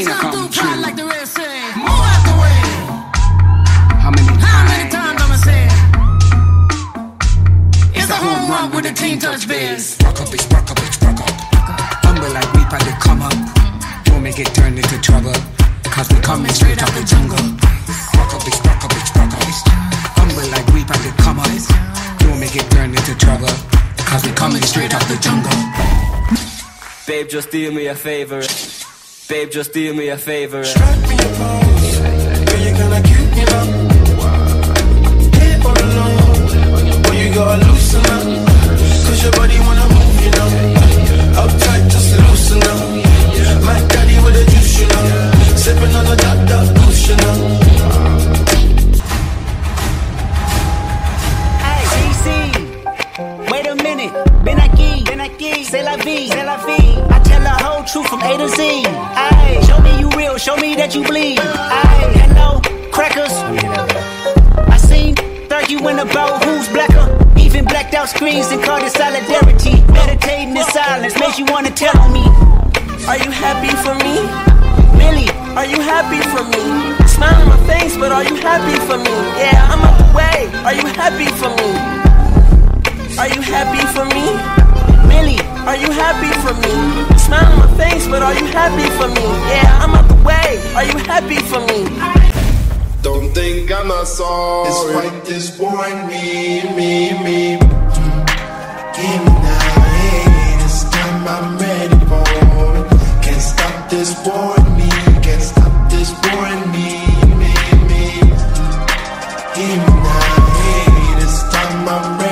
dream come true. Like the Red Sea. Move out the way. How many times I'ma say it? It's a home run with the team touch biz. Rock up, bitch, rock up, bitch, rock up. Humble like we probably come up. Don't make it turn into trouble, cause we coming straight out the jungle. Rock up, bitch, rock up, bitch, rock up. Humble like we probably come up. Don't make it turn into trouble, cause we coming straight out the jungle. Babe, just do me a favor. Babe, just do me a favor. Strike me a pose. Girl, you kinda cute, you know. Get all alone. Boy, you gotta loosen up. Cause your body wanna move, you know. Uptight, just loosen up. My daddy with the juice, you know. Sipping on the dark goose, you know. Hey, DC. Wait a minute. Ben aquí, c'est la vie, c'est la vie. I tell the whole truth from A to Z. Aye, show me you real, show me that you bleed. Aye, hello, crackers. I seen 30 in a boat, who's blacker? Even blacked out screens and called it solidarity. Meditating in silence makes you wanna tell on me. Are you happy for me? Really? Are you happy for me? Smile on my face, but are you happy for me? Yeah, I'm out the way. Are you happy for me? Are you happy for me? Really? Are you happy for me? Smile on my face, but are you happy for me? Yeah, I'm out the way. Are you happy for me? Don't think I'm not sorry. This fight, this boy, me. Give me now, hey, this time I'm ready for it. Can't stop this boy, me. Can't stop this boy, me. Give me now, hey, this time I'm ready.